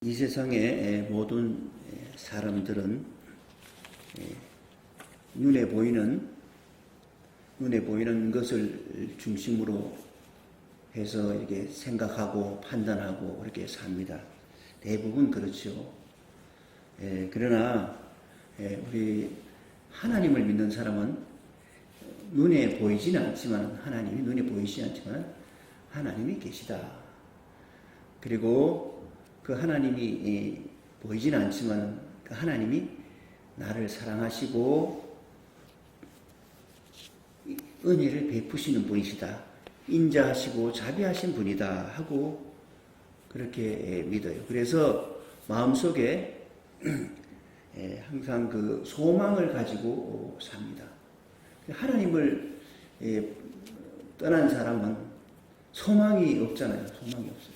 이 세상의 모든 사람들은 눈에 보이는 것을 중심으로 해서 이렇게 생각하고 판단하고 그렇게 삽니다. 대부분 그렇죠. 그러나 우리 하나님을 믿는 사람은 눈에 보이지는 않지만 하나님이 눈에 보이지 않지만 하나님이 계시다. 그리고 그 하나님이 보이지는 않지만 그 하나님이 나를 사랑하시고 은혜를 베푸시는 분이시다. 인자하시고 자비하신 분이다 하고 그렇게 믿어요. 그래서 마음속에 항상 그 소망을 가지고 삽니다. 하나님을 떠난 사람은 소망이 없잖아요. 소망이 없어요.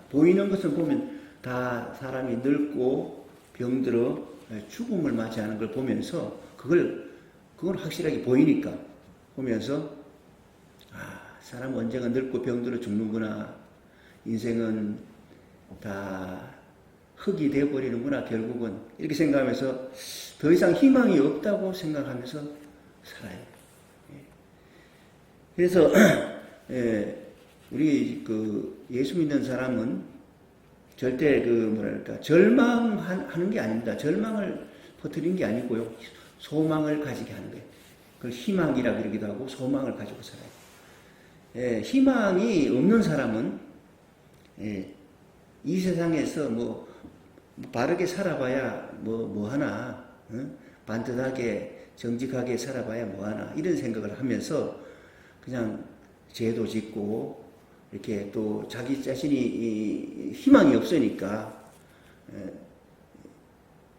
보이는 것을 보면 다 사람이 늙고 병들어 죽음을 맞이하는 걸 보면서 그건 확실하게 보이니까 보면서 사람은 언젠가 늙고 병들어 죽는구나. 인생은 다 흙이 되어버리는구나. 결국은 이렇게 생각하면서 더 이상 희망이 없다고 생각하면서 살아요. 그래서 우리 예수 믿는 사람은 절대 절망하는 게 아닙니다. 절망을 퍼뜨리는 게 아니고요. 소망을 가지게 하는 거예요. 그걸 희망이라 그러기도 하고 소망을 가지고 살아요. 희망이 없는 사람은 이 세상에서 바르게 살아봐야 뭐 하나, 반듯하게 정직하게 살아봐야 뭐 하나 이런 생각을 하면서 그냥 죄도 짓고 이렇게 또 자기 자신이 희망이 없으니까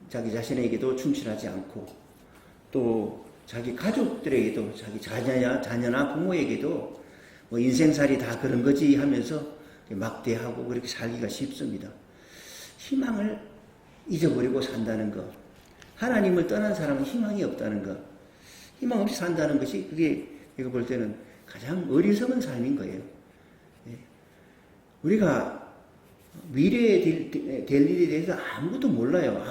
자기 자신에게도 충실하지 않고 또 자기 가족들에게도 자기 자녀나 부모에게도 인생살이 다 그런 거지 하면서 막대하고 그렇게 살기가 쉽습니다. 희망을 잊어버리고 산다는 것. 하나님을 떠난 사람은 희망이 없다는 것. 희망 없이 산다는 것이 그게 제가 볼 때는 가장 어리석은 삶인 거예요. 우리가 미래에 될 일에 대해서 아무도 몰라요.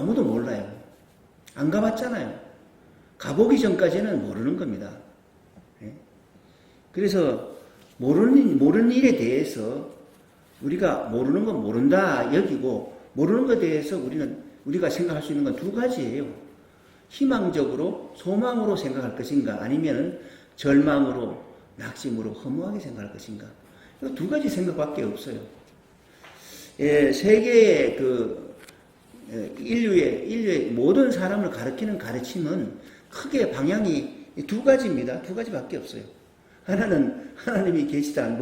안 가봤잖아요. 가보기 전까지는 모르는 겁니다. 그래서 모르는 일에 대해서 우리가 모르는 건 모른다 여기고 모르는 것에 대해서 우리가 생각할 수 있는 건 두 가지예요. 희망적으로 소망으로 생각할 것인가 아니면 절망으로 낙심으로 허무하게 생각할 것인가. 두 가지 생각밖에 없어요. 세계의 인류의 모든 사람을 가르치는 가르침은 크게 방향이 두 가지입니다. 두 가지밖에 없어요. 하나는 하나님이 계시다.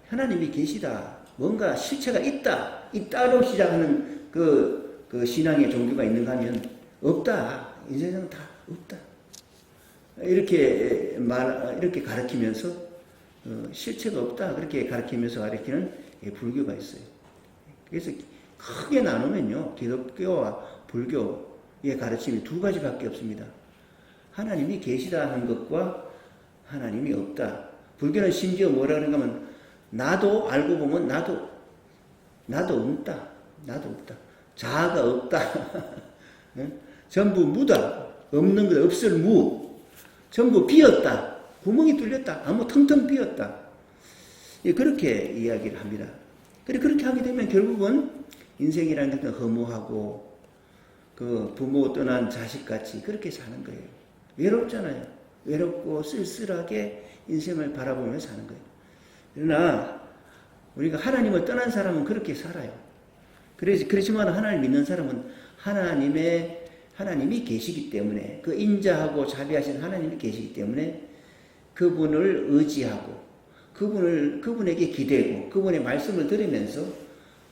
하나님이 계시다. 뭔가 실체가 있다로 시작하는 그 신앙의 종교가 있는가 하면 없다. 이 세상은 다 없다. 이렇게 가르치면서 실체가 없다. 그렇게 가르치는 불교가 있어요. 그래서 크게 나누면요. 기독교와 불교의 가르침이 두 가지밖에 없습니다. 하나님이 계시다 하는 것과 하나님이 없다. 불교는 심지어 뭐라 그런가 하면 나도 알고 보면 나도 없다. 자아가 없다. 전부 무다. 없는 것, 없을 무. 전부 비었다. 구멍이 뚫렸다. 아무 텅텅 비었다. 예, 그렇게 이야기를 합니다. 그렇게 하게 되면 결국은 인생이라는 것은 허무하고 그 부모 떠난 자식같이 그렇게 사는 거예요. 외롭잖아요. 외롭고 쓸쓸하게 인생을 바라보며 사는 거예요. 그러나 우리가 하나님을 떠난 사람은 그렇게 살아요. 그렇지만 하나님을 믿는 사람은 하나님이 계시기 때문에 그 인자하고 자비하신 하나님이 계시기 때문에 그분을 의지하고 그분에게 기대고 그분의 말씀을 들으면서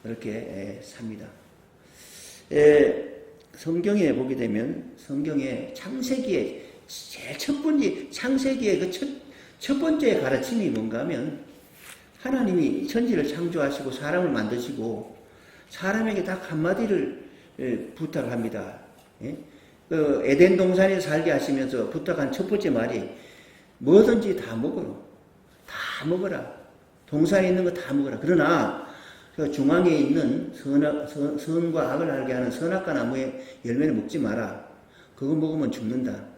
그렇게 삽니다. 성경에 보게 되면 성경의 창세기에 제일 첫 번째 창세기의 그 첫 번째 가르침이 뭔가 하면 하나님이 천지를 창조하시고 사람을 만드시고 사람에게 딱 한마디를 부탁합니다. 그 에덴 동산에 살게 하시면서 부탁한 첫 번째 말이 뭐든지 다 먹어라. 동산에 있는 거 다 먹어라. 그러나 그 중앙에 있는 선과 악을 알게 하는 선악과 나무의 열매를 먹지 마라. 그거 먹으면 죽는다.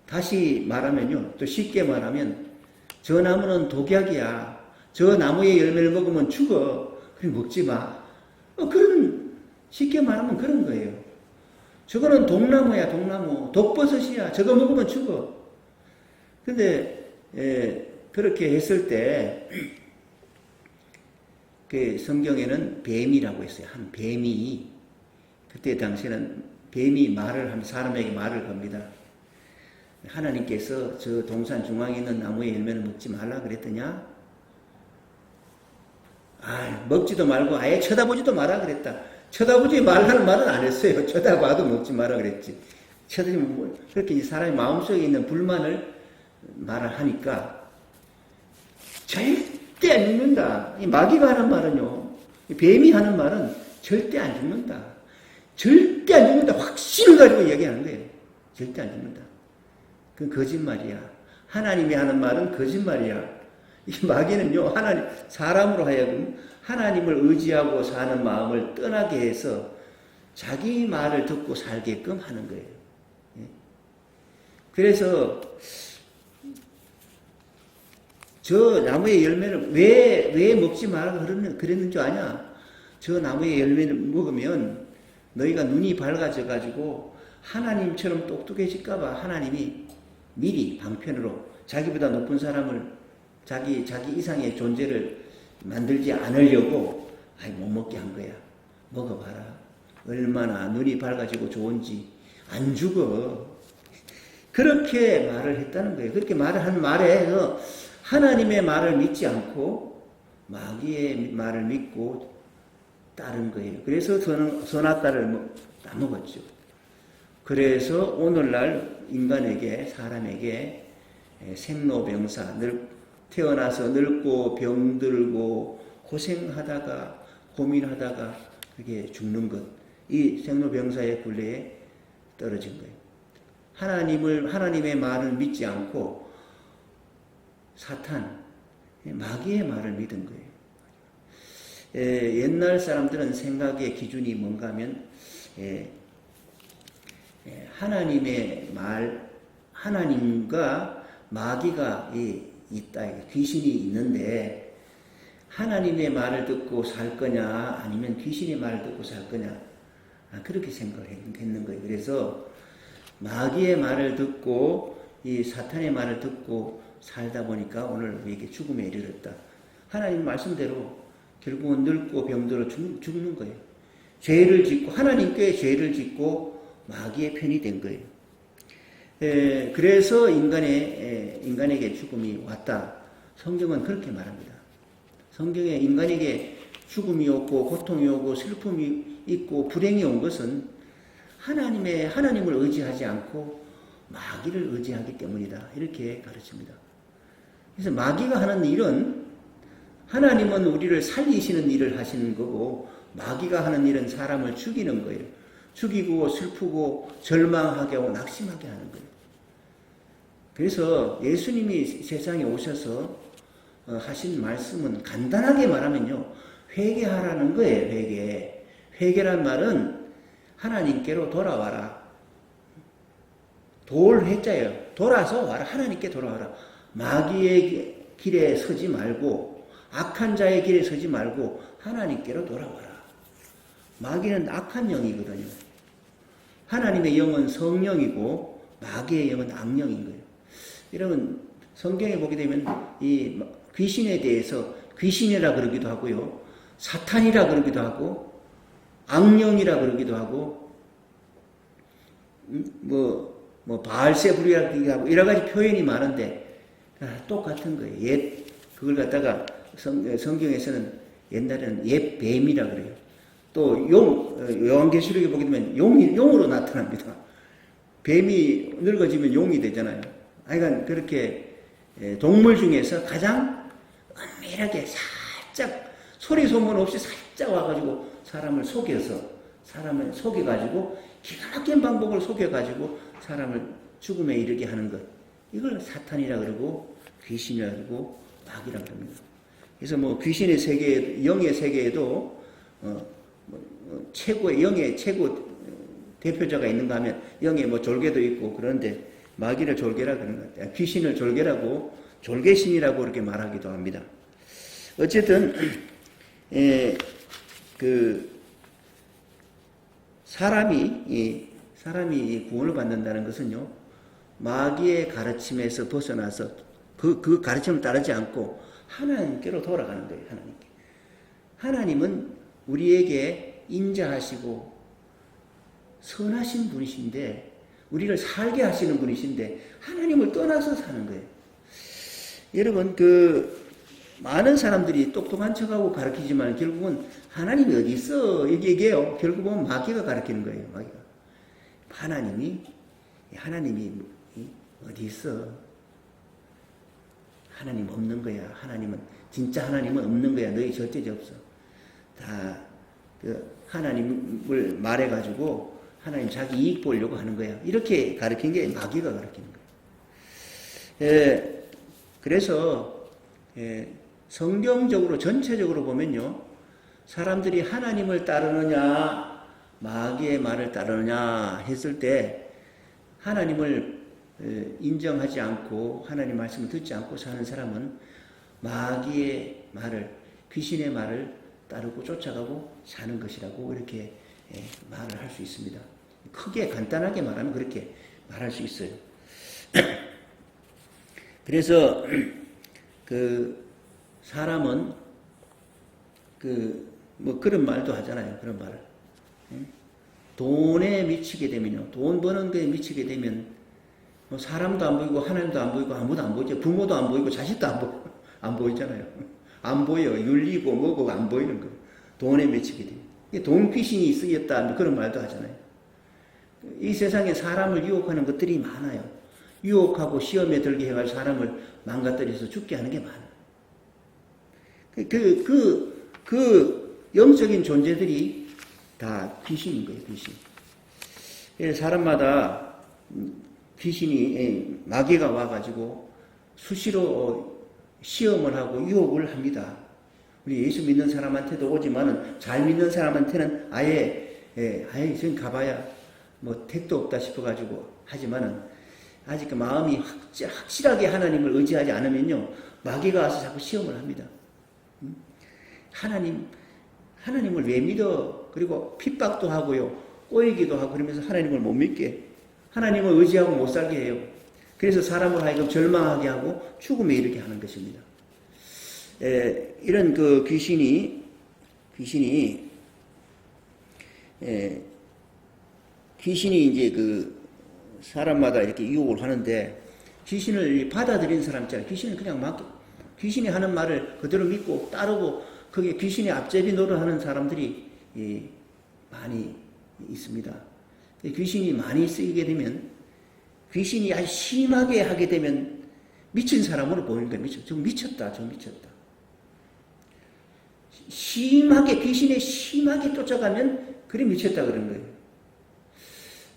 다시 말하면요. 또 쉽게 말하면 저 나무는 독약이야. 저 나무의 열매를 먹으면 죽어. 그래 먹지 마. 쉽게 말하면 그런 거예요. 저거는 독나무야, 독나무. 독버섯이야. 저거 먹으면 죽어. 근데 그렇게 했을 때 그 성경에는 뱀이라고 했어요. 한 뱀이 그때 당시에는 뱀이 말을 하면 사람에게 말을 겁니다. 하나님께서 저 동산 중앙에 있는 나무의 열매를 먹지 말라 그랬더냐? 먹지도 말고 아예 쳐다보지도 마라 그랬다. 쳐다보지 말라는 말은 안 했어요. 쳐다봐도 먹지 마라 그랬지. 쳐다보면 그렇게 사람의 마음속에 있는 불만을 말을 하니까 절대 안 죽는다. 이 마귀가 하는 말은요. 뱀이 하는 말은 절대 안 죽는다. 절대 안 죽는다. 확신을 가지고 얘기하는 거예요. 절대 안 죽는다. 그건 거짓말이야. 하나님이 하는 말은 거짓말이야. 이 마귀는요, 사람으로 하여금 하나님을 의지하고 사는 마음을 떠나게 해서 자기 말을 듣고 살게끔 하는 거예요. 그래서 저 나무의 열매를 왜 먹지 말라고 그랬는 줄 아냐? 저 나무의 열매를 먹으면 너희가 눈이 밝아져 가지고 하나님처럼 똑똑해질까 봐 하나님이 미리 방편으로 자기보다 높은 사람을 자기 이상의 존재를 만들지 않으려고 못 먹게 한 거야. 먹어봐라. 얼마나 눈이 밝아지고 좋은지. 안 죽어. 그렇게 말을 했다는 거예요. 그렇게 말을 한 말에서 하나님의 말을 믿지 않고 마귀의 말을 믿고 따른 거예요. 그래서 선악과를 따먹었죠. 그래서 오늘날 사람에게 생로병사, 태어나서 늙고 병들고 고생하다가 고민하다가 그게 죽는 것, 이 생로병사의 굴레에 떨어진 거예요. 하나님의 말을 믿지 않고 마귀의 말을 믿은 거예요. 옛날 사람들은 생각의 기준이 뭔가 하면 하나님의 말, 하나님과 마귀가 있다, 귀신이 있는데 하나님의 말을 듣고 살 거냐 아니면 귀신의 말을 듣고 살 거냐 그렇게 생각을 했는 거예요. 그래서 마귀의 말을 듣고 이 사탄의 말을 듣고 살다 보니까 오늘 우리에게 죽음에 이르렀다. 하나님 말씀대로 결국은 늙고 병들어 죽는 거예요. 죄를 짓고 하나님께 죄를 짓고 마귀의 편이 된 거예요. 그래서 인간에게 죽음이 왔다. 성경은 그렇게 말합니다. 성경에 인간에게 죽음이 오고 고통이 오고 슬픔이 있고 불행이 온 것은 하나님을 의지하지 않고 마귀를 의지하기 때문이다. 이렇게 가르칩니다. 그래서 마귀가 하는 일은 하나님은 우리를 살리시는 일을 하시는 거고 마귀가 하는 일은 사람을 죽이는 거예요. 죽이고 슬프고 절망하게 하고 낙심하게 하는 거예요. 그래서 예수님이 세상에 오셔서 하신 말씀은 간단하게 말하면요. 회개하라는 거예요. 회개란 말은 하나님께로 돌아와라. 돌 해자예요. 돌아서 와라. 하나님께 돌아와라. 마귀의 길에 서지 말고 악한 자의 길에 서지 말고 하나님께로 돌아와라. 마귀는 악한 영이거든요. 하나님의 영은 성령이고 마귀의 영은 악령인 거예요. 여러분 성경에 보게 되면 이 귀신에 대해서 귀신이라 그러기도 하고요. 사탄이라 그러기도 하고 악령이라 그러기도 하고 바알세불이라 그러기도 하고 여러 가지 표현이 많은데 똑같은 거예요. 그걸 갖다가 성경에서는 옛날에는 옛 뱀이라 그래요. 또 요한계시록에 보게 되면 용으로 나타납니다. 뱀이 늙어지면 용이 되잖아요. 하여간 그렇게 동물 중에서 가장 은밀하게 살짝 소리 소문 없이 살짝 와가지고 사람을 속여가지고 기가 막힌 방법을 속여가지고 사람을 죽음에 이르게 하는 것. 이걸 사탄이라 그러고 귀신이라 그러고 마귀라 그럽니다. 그래서 귀신의 세계, 영의 세계에도 영의 최고 대표자가 있는가 하면 영의 졸개도 있고 그런데 마귀를 졸개라 그러는 것 같아요. 귀신을 졸개라고 졸개신이라고 그렇게 말하기도 합니다. 어쨌든 사람이 구원을 받는다는 것은요 마귀의 가르침에서 벗어나서 그 가르침을 따르지 않고 하나님께로 돌아가는 거예요. 하나님께. 하나님은 우리에게 인자하시고 선하신 분이신데 우리를 살게 하시는 분이신데 하나님을 떠나서 사는 거예요. 여러분 많은 사람들이 똑똑한 척하고 가르치지만 결국은 하나님이 어디 있어 얘기해요. 결국은 마귀가 가르치는 거예요. 마귀가. 하나님이 어디 있어? 하나님 없는 거야. 진짜 하나님은 없는 거야. 너희 절대 없어. 다 하나님을 말해가지고 하나님 자기 이익 보려고 하는 거야. 이렇게 가르친 게 마귀가 가르치는 거예요. 그래서 성경적으로 전체적으로 보면요. 사람들이 하나님을 따르느냐 마귀의 말을 따르느냐 했을 때 하나님을 인정하지 않고 하나님 말씀을 듣지 않고 사는 사람은 마귀의 말을 귀신의 말을 따르고 쫓아가고 사는 것이라고 이렇게 말을 할 수 있습니다. 크게 간단하게 말하면 그렇게 말할 수 있어요. 그래서 사람은 그런 말도 하잖아요. 그런 말을. 돈에 미치게 되면요. 돈 버는 거에 미치게 되면 사람도 안 보이고 하나님도 안 보이고 아무도 안 보이죠. 부모도 안 보이고 자식도 안 보이잖아요. 안 보여. 윤리고 뭐고 안 보이는 거. 돈에 미치게 되면. 돈 귀신이 쓰였다. 그런 말도 하잖아요. 이 세상에 사람을 유혹하는 것들이 많아요. 유혹하고 시험에 들게 해가지고 사람을 망가뜨려서 죽게 하는 게 많아요. 영적인 존재들이 다 귀신인 거예요, 귀신. 사람마다 마귀가 와가지고 수시로 시험을 하고 유혹을 합니다. 우리 예수 믿는 사람한테도 오지만은 잘 믿는 사람한테는 아예 지금 가봐야 택도 없다 싶어가지고 하지만은 아직 마음이 확실하게 하나님을 의지하지 않으면요 마귀가 와서 자꾸 시험을 합니다. 하나님을 왜 믿어? 그리고 핍박도 하고요 꼬이기도 하고 그러면서 하나님을 못 믿게 하나님을 의지하고 못 살게 해요. 그래서 사람을 하여금 절망하게 하고 죽음에 이르게 하는 것입니다. 이런 귀신이 이제 사람마다 이렇게 유혹을 하는데 귀신을 받아들인 사람 있잖아요. 귀신은 그냥 귀신이 하는 말을 그대로 믿고 따르고 그게 귀신의 앞제비 노릇하는 사람들이 많이 있습니다. 귀신이 많이 쓰이게 되면 귀신이 아주 심하게 하게 되면 미친 사람으로 보이는 거예요. 저 미쳤다. 귀신에 심하게 쫓아가면 그래 미쳤다 그런 거예요.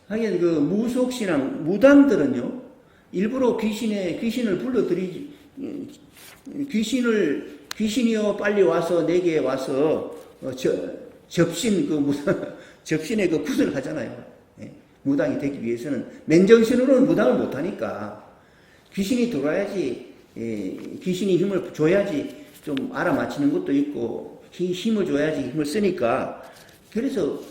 하긴 무속신앙, 무당들은요, 일부러 귀신을 불러들이지, 귀신이여 빨리 와서 내게 와서 접신의 굿을 하잖아요. 무당이 되기 위해서는 맨정신으로는 무당을 못하니까 귀신이 들어와야지, 귀신이 힘을 줘야지 좀 알아맞히는 것도 있고 힘을 줘야지 힘을 쓰니까. 그래서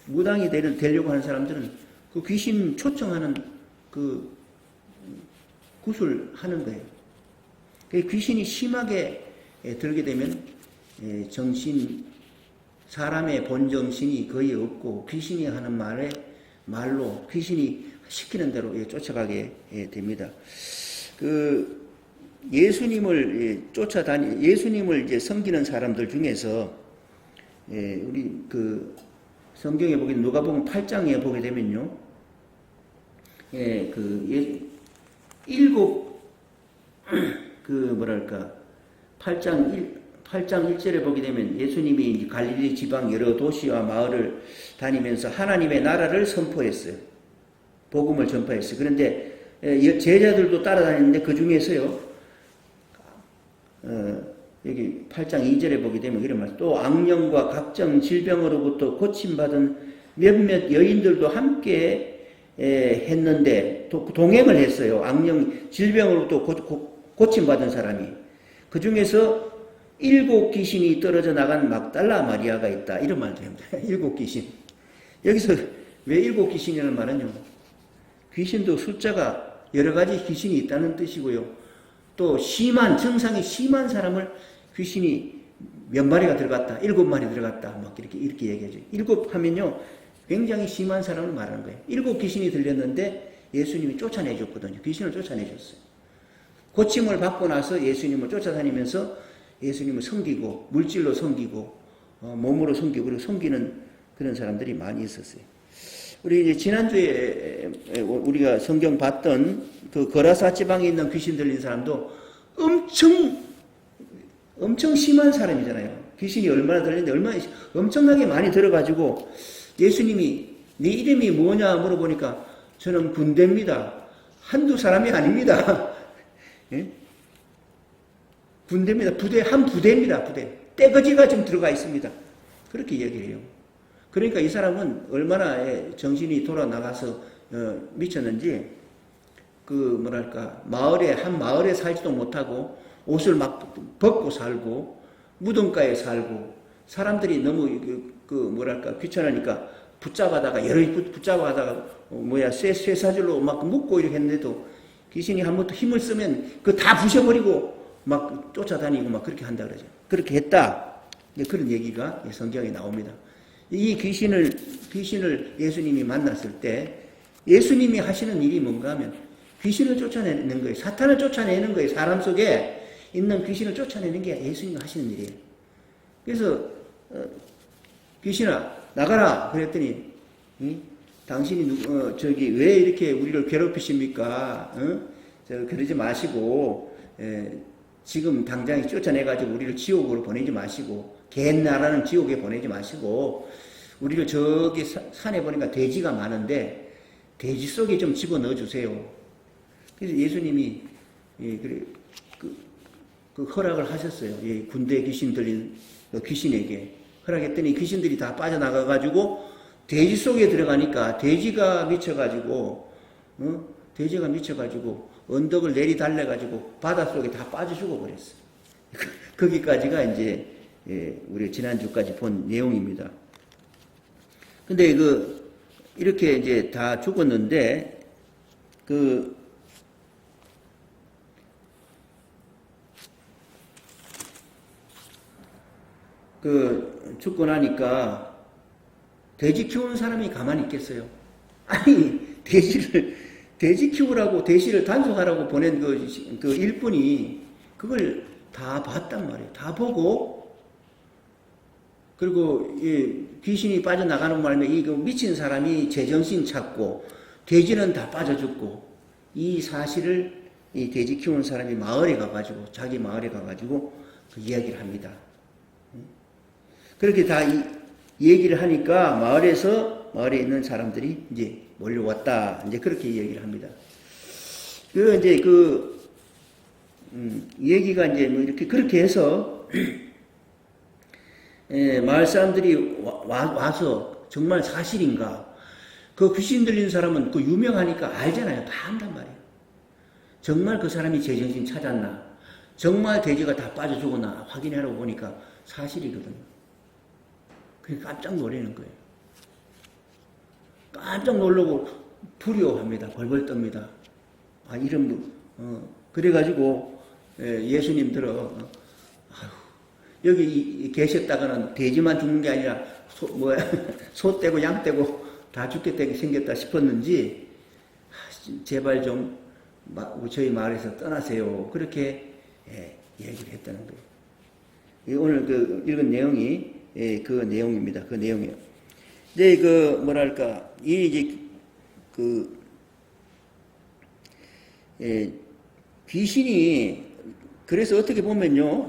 무당이 되려고 하는 사람들은 그 귀신 초청하는 그 굿을 하는 거예요. 귀신이 심하게 들게 되면 사람의 본정신이 거의 없고 귀신이 하는 말로 귀신이 시키는 대로 쫓아가게 됩니다. 예수님을 이제 섬기는 사람들 중에서 우리 성경에 보게 누가복음 8장에 보게 되면요, 일곱 8장 1절에 보게 되면 예수님이 갈릴리 지방 여러 도시와 마을을 다니면서 하나님의 나라를 선포했어요. 복음을 전파했어요. 그런데 제자들도 따라다니는데 그 중에서요, 여기 8장 2절에 보게 되면 이런 말, 또 악령과 각종 질병으로부터 고침받은 몇몇 여인들도 함께 했는데 동행을 했어요. 악령 질병으로부터 고침받은 사람이. 그 중에서 7 귀신이 떨어져 나간 막달라 마리아가 있다. 이런 말도 합니다. 7 귀신. 여기서 왜 7 귀신이라는 말은요, 귀신도 숫자가 여러 가지 귀신이 있다는 뜻이고요. 또 증상이 심한 사람을 귀신이 몇 마리가 들어갔다, 7마리 들어갔다, 막 이렇게 얘기하죠. 7 하면요, 굉장히 심한 사람을 말하는 거예요. 7 귀신이 들렸는데 예수님이 쫓아내줬거든요. 귀신을 쫓아내줬어요. 고침을 받고 나서 예수님을 쫓아다니면서 예수님을 섬기고, 물질로 섬기고, 몸으로 섬기고, 그리고 섬기는 그런 사람들이 많이 있었어요. 우리 이제 지난주에 우리가 성경 봤던 그 거라사 지방에 있는 귀신 들린 사람도 엄청 심한 사람이잖아요. 귀신이 얼마나 들렸는데 얼마나 엄청나게 많이 들어가지고 예수님이 네 이름이 뭐냐 물어보니까 저는 군대입니다. 한두 사람이 아닙니다. 예? 군대입니다. 한 부대입니다. 부대. 떼거지가 좀 들어가 있습니다. 그렇게 얘기해요. 그러니까 이 사람은 얼마나 정신이 돌아 나가서 미쳤는지, 한 마을에 살지도 못하고 옷을 막 벗고 살고 무덤가에 살고, 사람들이 너무 귀찮으니까 붙잡아다가 쇠사줄로 막 묶고 이렇게 했는데도 귀신이 한번도 힘을 쓰면 다 부셔버리고 막 쫓아다니고 막 그렇게 한다 그러죠. 그렇게 했다. 그런 얘기가 성경에 나옵니다. 이 귀신을 예수님이 만났을 때 예수님이 하시는 일이 뭔가 하면 귀신을 쫓아내는 거예요. 사탄을 쫓아내는 거예요. 사람 속에 있는 귀신을 쫓아내는 게 예수님이 하시는 일이에요. 그래서 귀신아 나가라 그랬더니 당신이 왜 이렇게 우리를 괴롭히십니까? 그러지 마시고 지금 당장 쫓아내가지고 우리를 지옥으로 보내지 마시고, 갯나라는 지옥에 보내지 마시고, 우리를 저기 산에 보니까 돼지가 많은데 돼지 속에 좀 집어넣어 주세요. 그래서 예수님이 그 허락을 하셨어요. 군대 귀신 들린 귀신에게 허락했더니 귀신들이 다 빠져나가가지고 돼지 속에 들어가니까 돼지가 미쳐가지고 언덕을 내리달래가지고 바닷속에 다 빠져 죽어버렸어요. 거기까지가 이제 우리 지난주까지 본 내용입니다. 근데 이렇게 이제 다 죽었는데 죽고 나니까 돼지 키우는 사람이 가만히 있겠어요? 아니, 돼지 키우라고, 돼지를 단속하라고 보낸 그 일꾼이 그걸 다 봤단 말이에요. 다 보고, 그리고 귀신이 빠져나가는 말에 이 미친 사람이 제정신 찾고, 돼지는 다 빠져 죽고, 이 사실을 이 돼지 키우는 사람이 자기 마을에 가가지고 그 이야기를 합니다. 그렇게 다 얘기를 하니까 마을에 있는 사람들이 이제 몰려왔다. 이제 그렇게 얘기를 합니다. 얘기가 이제 이렇게 그렇게 해서 마을 사람들이 와서 정말 사실인가? 그 귀신 들린 사람은 그 유명하니까 알잖아요. 다 안단 말이에요. 정말 그 사람이 제정신 찾았나? 정말 돼지가 다 빠져 죽었나? 확인하러 보니까 사실이거든요. 그게 깜짝 놀라는 거예요. 깜짝 놀라고 두려워합니다. 벌벌 떱니다. 아, 이런, 그래가지고, 예수님 들어, 여기 계셨다가는 돼지만 죽는 게 아니라, 소 떼고 양 떼고 다 죽게 생겼다 싶었는지, 제발 좀, 저희 마을에서 떠나세요. 그렇게, 얘기를 했다는 거예요. 오늘 그 읽은 내용이, 그 내용입니다. 그 내용이에요. 이제 이제 귀신이, 그래서 어떻게 보면요,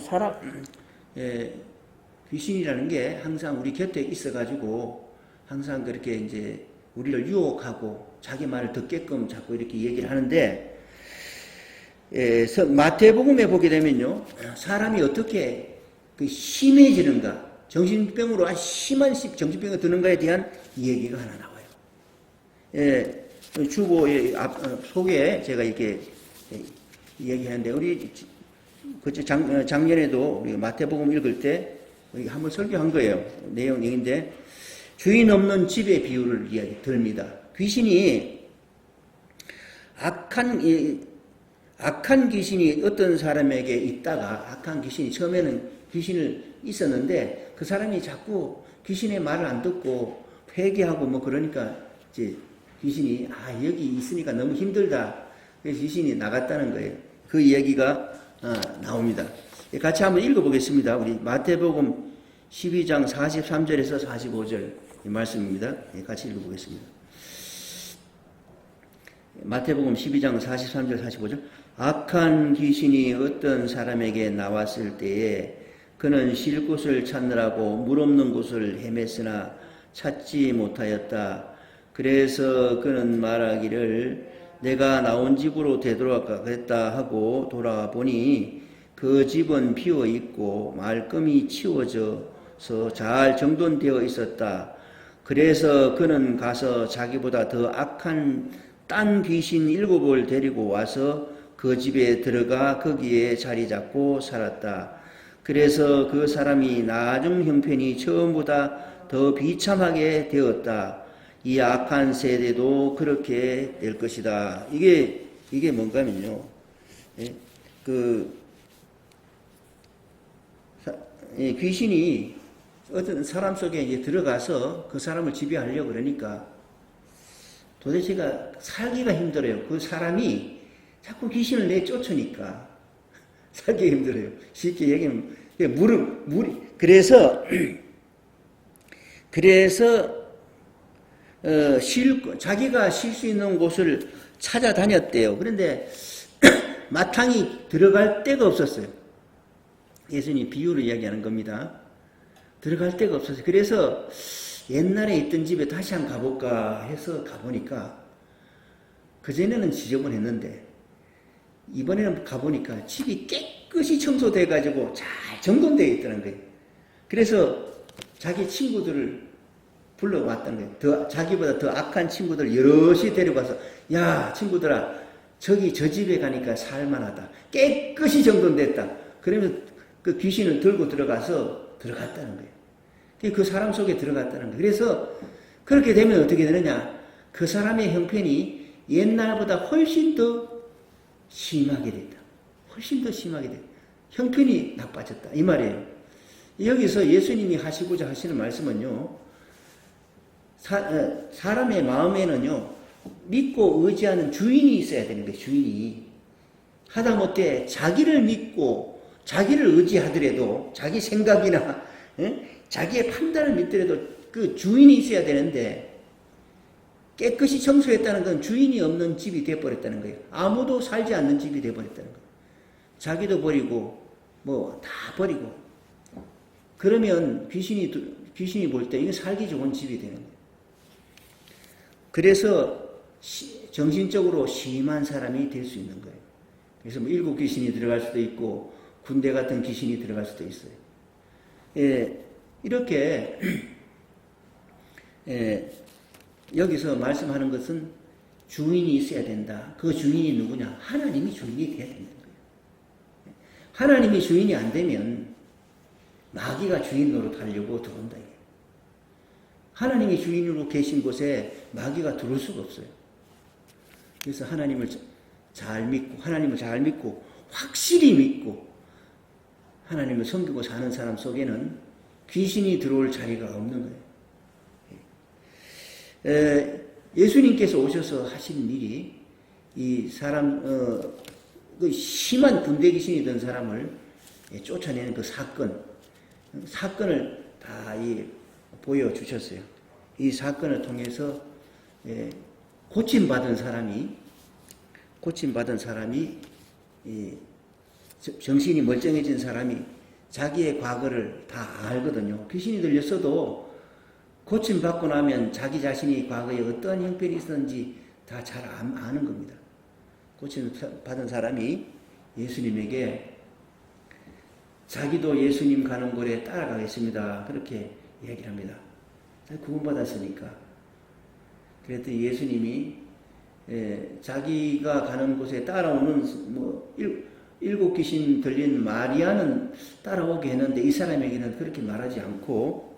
귀신이라는 게 항상 우리 곁에 있어가지고, 항상 그렇게 이제 우리를 유혹하고 자기 말을 듣게끔 자꾸 이렇게 얘기를 하는데, 마태복음에 보게 되면요, 사람이 어떻게 심해지는가, 정신병으로 심한 정신병이 드는가에 대한 이야기가 하나 나와요. 주보의 속에 제가 이렇게 얘기하는데, 우리 작년에도 우리 마태복음 읽을 때 한번 설교한 거예요. 내용인데, 주인 없는 집의 비유를 이야기 듭니다. 귀신이 악한 귀신이 어떤 사람에게 있다가, 악한 귀신이 처음에는 귀신을 있었는데 그 사람이 자꾸 귀신의 말을 안 듣고 회개하고 뭐 그러니까 이제 귀신이 여기 있으니까 너무 힘들다. 그래서 귀신이 나갔다는 거예요. 그 이야기가 나옵니다. 같이 한번 읽어보겠습니다. 우리 마태복음 12장 43절에서 45절 이 말씀입니다. 같이 읽어보겠습니다. 마태복음 12장 43절 45절. 악한 귀신이 어떤 사람에게 나왔을 때에 그는 쉴 곳을 찾느라고 물 없는 곳을 헤맸으나 찾지 못하였다. 그래서 그는 말하기를 내가 나온 집으로 되돌아가겠다 하고 돌아보니 그 집은 비어 있고 말끔히 치워져서 잘 정돈되어 있었다. 그래서 그는 가서 자기보다 더 악한 딴 귀신 7을 데리고 와서 그 집에 들어가 거기에 자리 잡고 살았다. 그래서 그 사람이 나중 형편이 처음보다 더 비참하게 되었다. 이 악한 세대도 그렇게 될 것이다. 이게 뭔가 하면요. 귀신이 어떤 사람 속에 이제 들어가서 그 사람을 지배하려고 그러니까 도대체가 살기가 힘들어요. 그 사람이 자꾸 귀신을 내쫓으니까 살기가 힘들어요. 쉽게 얘기하면 그래서 자기가 쉴 수 있는 곳을 찾아다녔대요. 그런데 마땅히 들어갈 데가 없었어요. 예수님이 비유를 이야기하는 겁니다. 들어갈 데가 없었어요. 그래서 옛날에 있던 집에 다시 한번 가볼까 해서 가보니까 그전에는 지저분했는데 이번에는 가보니까 집이 깨끗이 청소돼가지고 잘 정돈되어 있다는 거예요. 그래서 자기 친구들을 불러왔다는 거예요. 자기보다 더 악한 친구들 여럿이 데려가서 야 친구들아 저 집에 가니까 살만하다. 깨끗이 정돈됐다. 그러면 그 귀신을 들고 들어갔다는 거예요. 그 사람 속에 들어갔다는 거예요. 그래서 그렇게 되면 어떻게 되느냐. 그 사람의 형편이 옛날보다 훨씬 더 심하게 됐다. 훨씬 더 심하게 됐다. 형편이 나빠졌다. 이 말이에요. 여기서 예수님이 하시고자 하시는 말씀은요. 사람의 마음에는요. 믿고 의지하는 주인이 있어야 되는 거예요. 주인이. 하다못해 자기를 믿고 자기를 의지하더라도 자기 생각이나 자기의 판단을 믿더라도 그 주인이 있어야 되는데 깨끗이 청소했다는 건 주인이 없는 집이 되어버렸다는 거예요. 아무도 살지 않는 집이 되어버렸다는 거예요. 자기도 버리고 뭐 다 버리고 그러면 귀신이 볼 때 이게 살기 좋은 집이 되는 거예요. 그래서 정신적으로 심한 사람이 될 수 있는 거예요. 그래서 뭐 일곱 귀신이 들어갈 수도 있고 군대 같은 귀신이 들어갈 수도 있어요. 이렇게 여기서 말씀하는 것은 주인이 있어야 된다. 그 주인이 누구냐? 하나님이 주인이 돼야 된다. 하나님이 주인이 안 되면 마귀가 주인 노릇하려고 들어온다. 하나님이 주인으로 계신 곳에 마귀가 들어올 수가 없어요. 그래서 하나님을 잘 믿고 확실히 믿고 하나님을 섬기고 사는 사람 속에는 귀신이 들어올 자리가 없는 거예요. 예수님께서 오셔서 하신 일이 이 사람 그 심한 군대 귀신이 든 사람을 쫓아내는 그 사건을 다 보여주셨어요. 이 사건을 통해서 고침받은 사람이 정신이 멀쩡해진 사람이 자기의 과거를 다 알거든요. 귀신이 들렸어도 고침받고 나면 자기 자신이 과거에 어떠한 형편이 있었는지 다 잘 아는 겁니다. 고침받은 사람이 예수님에게 자기도 예수님 가는 곳에 따라가겠습니다. 그렇게 얘기를 합니다. 구원받았으니까. 그랬더니 예수님이 자기가 가는 곳에 따라오는 일곱 귀신 들린 마리아는 따라오게 했는데 이 사람에게는 그렇게 말하지 않고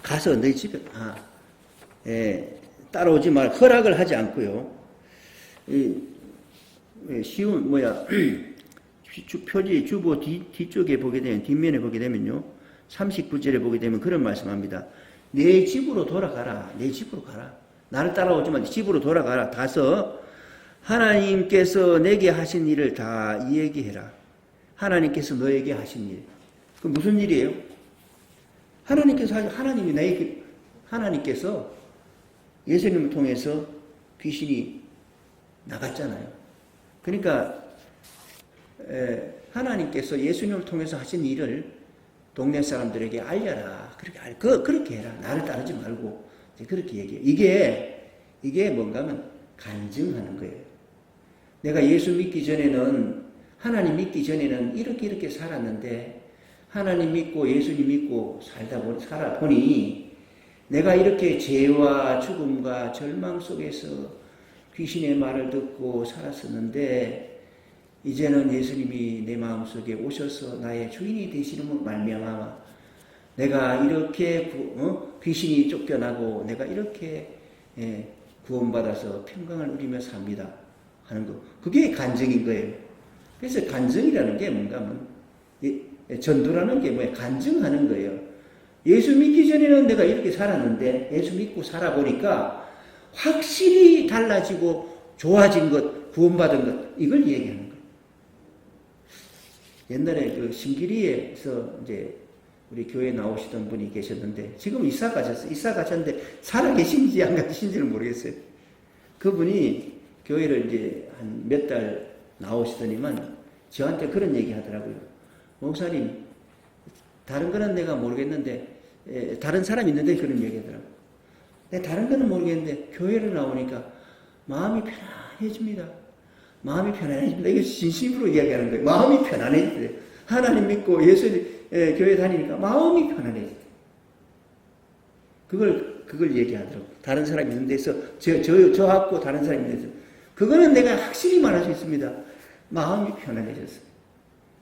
가서 너희 집에 따라오지 말 허락을 하지 않고요. 표지 주보 뒤쪽에 보게 되면 뒷면에 보게 되면요. 39절에 보게 되면 그런 말씀합니다. 내 집으로 돌아가라. 내 집으로 가라. 나를 따라오지만 집으로 돌아가라. 가서 하나님께서 내게 하신 일을 다 얘기해라. 하나님께서 너에게 하신 일. 그 무슨 일이에요? 하나님께서 예수님을 통해서 귀신이 나갔잖아요. 그러니까 하나님께서 예수님을 통해서 하신 일을 동네 사람들에게 알려라. 그렇게 해라. 나를 따르지 말고 그렇게 얘기해. 이게 뭔가 하면 간증하는 거예요. 내가 예수 믿기 전에는 하나님 믿기 전에는 이렇게 살았는데 하나님 믿고 예수님 믿고 살아보니 내가 이렇게 죄와 죽음과 절망 속에서 귀신의 말을 듣고 살았었는데 이제는 예수님이 내 마음속에 오셔서 나의 주인이 되시는 말미암아 내가 이렇게 귀신이 쫓겨나고 내가 이렇게 구원받아서 평강을 누리며 삽니다 하는 거. 그게 간증인 거예요. 그래서 간증이라는 게 뭔가 하면 전도라는 게 뭐예요? 간증하는 거예요. 예수 믿기 전에는 내가 이렇게 살았는데 예수 믿고 살아보니까 확실히 달라지고 좋아진 것, 구원받은 것, 이걸 얘기하는 거예요. 옛날에 그 신기리에서 이제 우리 교회에 나오시던 분이 계셨는데 지금 이사 가셨는데 살아 계신지 안 계신지는 모르겠어요. 그분이 교회를 이제 한 몇 달 나오시더니만 저한테 그런 얘기 하더라고요. 목사님, 다른 거는 내가 모르겠는데 다른 사람 있는데 그런 얘기 하더라고요. 다른 거는 모르겠는데 교회를 나오니까 마음이 편안해집니다. 마음이 편안해집니다. 이게 진심으로 이야기하는 거예요. 마음이 편안해져요. 하나님 믿고 예수 교회 다니니까 마음이 편안해져요. 그걸 얘기하더라고요. 다른 사람이 있는 데서 저하고 다른 사람이 있는 데서 그거는 내가 확실히 말할 수 있습니다. 마음이 편안해졌어요.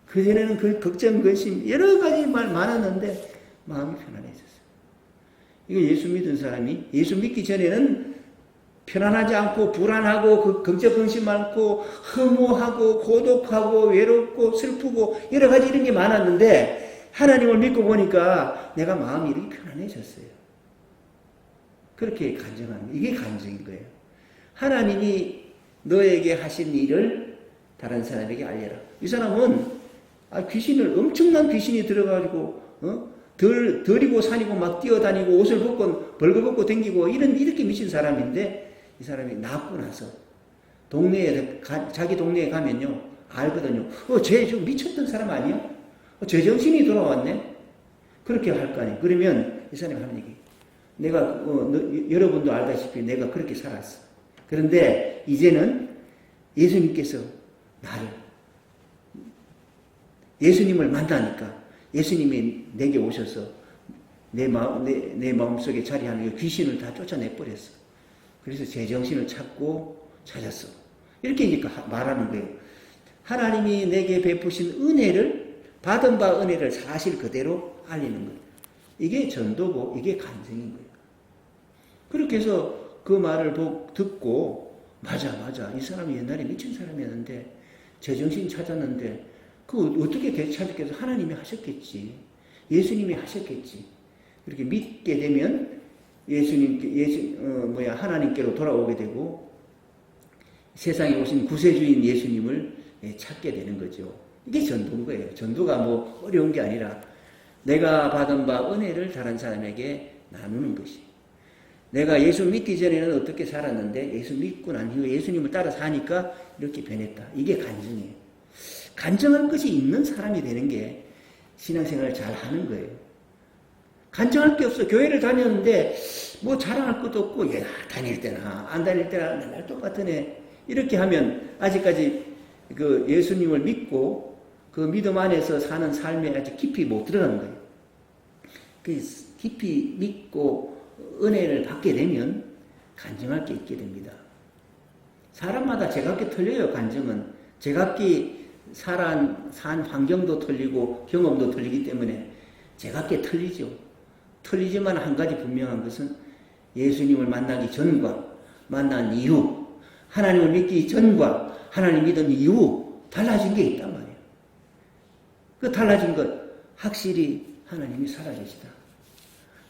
그전에는 그 걱정, 근심 여러 가지 말 많았는데 마음이 편안해졌어요. 이거 예수 믿은 사람이 예수 믿기 전에는 편안하지 않고 불안하고 걱정, 근심 많고 허무하고 고독하고 외롭고 슬프고 여러 가지 이런 게 많았는데 하나님을 믿고 보니까 내가 마음이 이렇게 편안해졌어요. 그렇게 간증하는 거예요. 이게 간증인 거예요. 하나님이 너에게 하신 일을 다른 사람에게 알려라. 이 사람은 엄청난 귀신이 들어가지고 들이고 산이고 막 뛰어다니고 옷을 벌거벗고 댕기고 이렇게 미친 사람인데 이 사람이 낫고 나서 자기 동네에 가면요 알거든요. 쟤 좀 미쳤던 사람 아니야? 쟤 정신이 돌아왔네? 그렇게 할 거 아니에요. 그러면 이 사람이 하는 얘기. 내가 여러분도 알다시피 내가 그렇게 살았어. 그런데 이제는 예수님께서 예수님을 만나니까 예수님이 내게 오셔서 내 마음속에 자리하는 귀신을 다 쫓아내버렸어. 그래서 제정신을 찾았어. 이렇게 이제 말하는 거예요. 하나님이 내게 베푸신 은혜를, 받은 바 은혜를 사실 그대로 알리는 거예요. 이게 전도고 이게 간증인 거예요. 그렇게 해서 그 말을 듣고 맞아. 이 사람이 옛날에 미친 사람이었는데 제정신 찾았는데 그 어떻게 되찾았겠어? 하나님이 하셨겠지. 예수님이 하셨겠지. 그렇게 믿게 되면 하나님께로 돌아오게 되고 세상에 오신 구세주인 예수님을 찾게 되는 거죠. 이게 전도인 거예요. 전도가 뭐 어려운 게 아니라 내가 받은 바 은혜를 다른 사람에게 나누는 것이. 내가 예수 믿기 전에는 어떻게 살았는데 예수 믿고 난 이후에 예수님을 따라 사니까 이렇게 변했다. 이게 간증이에요. 간증할 것이 있는 사람이 되는 게 신앙생활을 잘 하는 거예요. 간증할 게 없어. 교회를 다녔는데 뭐 자랑할 것도 없고 다닐 때나 안 다닐 때나 맨날 똑같은 애. 이렇게 하면 아직까지 그 예수님을 믿고 그 믿음 안에서 사는 삶에 아직 깊이 못 들어가는 거예요. 그 깊이 믿고 은혜를 받게 되면 간증할 게 있게 됩니다. 사람마다 제각기 틀려요. 간증은 제각기 산 환경도 틀리고 경험도 틀리기 때문에 제각기 틀리죠. 틀리지만 한 가지 분명한 것은 예수님을 만나기 전과 만난 이후, 하나님을 믿기 전과 하나님 믿은 이후 달라진 게 있단 말이에요. 그 달라진 것, 확실히 하나님이 살아계시다.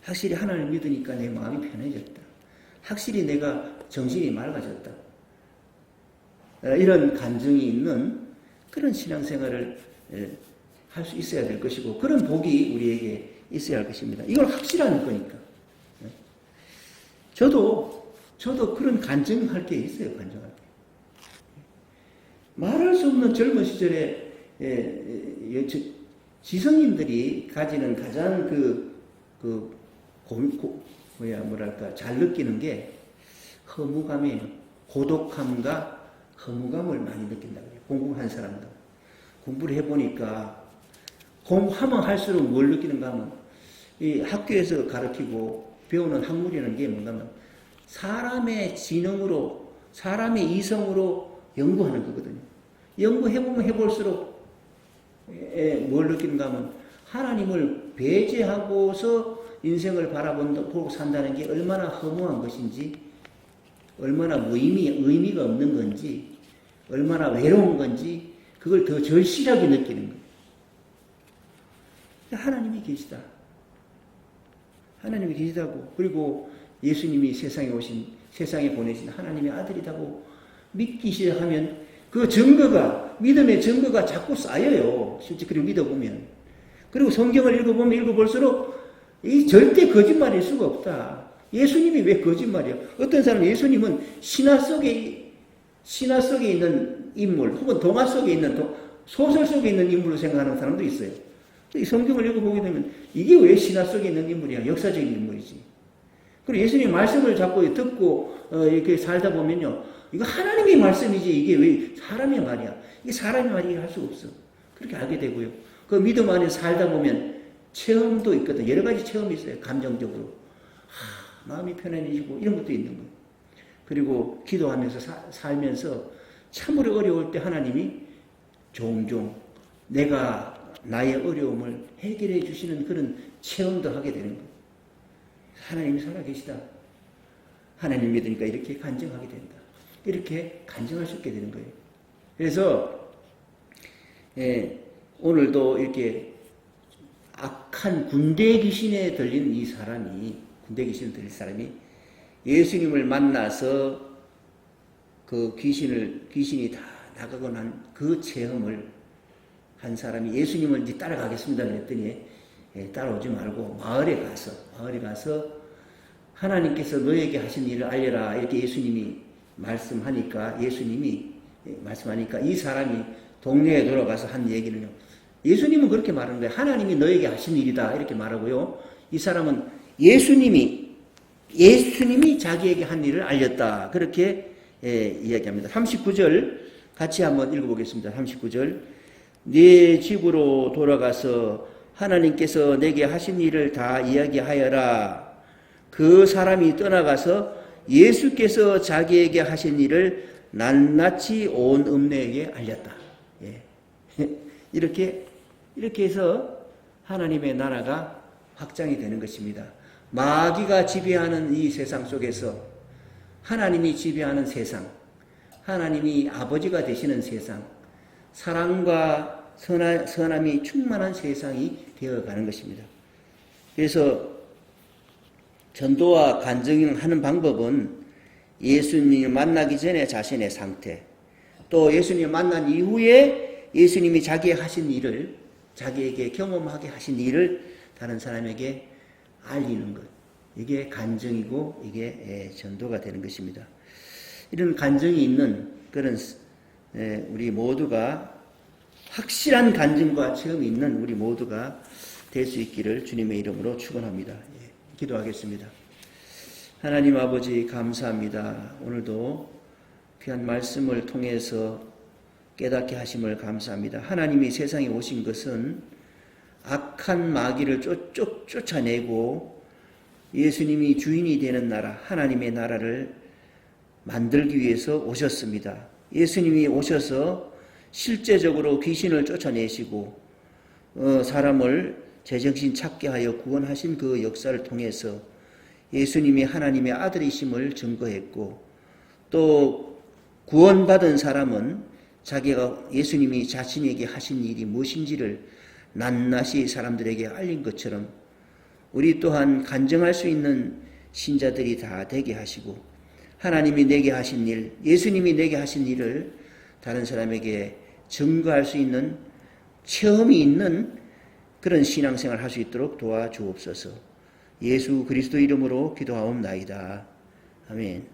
확실히 하나님을 믿으니까 내 마음이 편해졌다. 확실히 내가 정신이 맑아졌다. 이런 간증이 있는 그런 신앙생활을 할 수 있어야 될 것이고 그런 복이 우리에게 있어야 할 것입니다. 이걸 확실한 거니까. 저도 그런 간증할 게 있어요. 간증할 게. 말할 수 없는 젊은 시절에 지성인들이 가지는 가장 잘 느끼는 게 허무감이에요. 고독함과 허무감을 많이 느낀다고 해요. 공부한 사람들. 공부를 해보니까 공부하면 할수록 뭘 느끼는가 하면 이 학교에서 가르치고 배우는 학문이라는 게 뭔가면 사람의 지능으로, 사람의 이성으로 연구하는 거거든요. 연구해보면 해볼수록 뭘 느끼는가 하면 하나님을 배제하고서 인생을 바라보고 산다는 게 얼마나 허무한 것인지, 얼마나 의미가 없는 건지, 얼마나 외로운 건지 그걸 더 절실하게 느끼는 거예요. 하나님이 계시다. 하나님이 계시다고. 그리고 예수님이 세상에 보내신 하나님의 아들이라고 믿기 시작하면 그 증거가, 믿음의 증거가 자꾸 쌓여요. 실제 그리고 믿어보면. 그리고 성경을 읽어볼수록 이 절대 거짓말일 수가 없다. 예수님이 왜 거짓말이야? 어떤 사람은 예수님은 신화 속에 있는 인물, 혹은 동화 속에 있는, 소설 속에 있는 인물로 생각하는 사람도 있어요. 이 성경을 읽어보게 되면 이게 왜 신화 속에 있는 인물이야? 역사적인 인물이지. 그리고 예수님 말씀을 자꾸 듣고 이렇게 살다 보면요, 이거 하나님의 말씀이지 이게 왜 사람의 말이야? 이게 사람의 말이라 할 수 없어. 그렇게 알게 되고요. 그 믿음 안에 살다 보면 체험도 있거든. 여러 가지 체험이 있어요. 감정적으로. 마음이 편안해지고 이런 것도 있는 거예요. 그리고 기도하면서 살면서 참으로 어려울 때 하나님이 종종 나의 어려움을 해결해 주시는 그런 체험도 하게 되는 거예요. 하나님이 살아계시다. 하나님 믿으니까 이렇게 간증하게 된다. 이렇게 간증할 수 있게 되는 거예요. 그래서 오늘도 이렇게 악한 군대 귀신에 들린 이 사람이, 군대 귀신에 들린 사람이 예수님을 만나서 그 귀신이 다 나가고 난 그 체험을 한 사람이 예수님을 이제 따라가겠습니다 그랬더니 따라오지 말고 마을에 가서 하나님께서 너에게 하신 일을 알려라 이렇게 예수님이 말씀하니까 이 사람이 동네에 돌아가서 한 얘기는요. 예수님은 그렇게 말하는 거예요. 하나님이 너에게 하신 일이다 이렇게 말하고요. 이 사람은 예수님이 자기에게 한 일을 알렸다 그렇게 이야기합니다. 39절 같이 한번 읽어보겠습니다. 39절 네 집으로 돌아가서 하나님께서 내게 하신 일을 다 이야기하여라. 그 사람이 떠나가서 예수께서 자기에게 하신 일을 낱낱이 온 읍내에게 알렸다. 예. 이렇게 해서 하나님의 나라가 확장이 되는 것입니다. 마귀가 지배하는 이 세상 속에서 하나님이 지배하는 세상, 하나님이 아버지가 되시는 세상, 사랑과 선함이 충만한 세상이 되어가는 것입니다. 그래서 전도와 간증하는 방법은 예수님을 만나기 전에 자신의 상태, 또 예수님을 만난 이후에 예수님이 자기에게 하신 일을, 자기에게 경험하게 하신 일을 다른 사람에게 알리는 것. 이게 간증이고 이게 전도가 되는 것입니다. 이런 간증이 있는 그런 우리 모두가 확실한 간증과 체험이 있는 우리 모두가 될 수 있기를 주님의 이름으로 축원합니다. 기도하겠습니다. 하나님 아버지 감사합니다. 오늘도 귀한 말씀을 통해서 깨닫게 하심을 감사합니다. 하나님이 세상에 오신 것은 악한 마귀를 쫓아내고 예수님이 주인이 되는 나라, 하나님의 나라를 만들기 위해서 오셨습니다. 예수님이 오셔서 실제적으로 귀신을 쫓아내시고 사람을 제정신 찾게 하여 구원하신 그 역사를 통해서 예수님이 하나님의 아들이심을 증거했고, 또 구원받은 사람은 자기가 예수님이 자신에게 하신 일이 무엇인지를 낱낱이 사람들에게 알린 것처럼 우리 또한 간증할 수 있는 신자들이 다 되게 하시고, 하나님이 내게 하신 일, 예수님이 내게 하신 일을 다른 사람에게 증거할 수 있는 체험이 있는 그런 신앙생활을 할 수 있도록 도와주옵소서. 예수 그리스도 이름으로 기도하옵나이다. 아멘.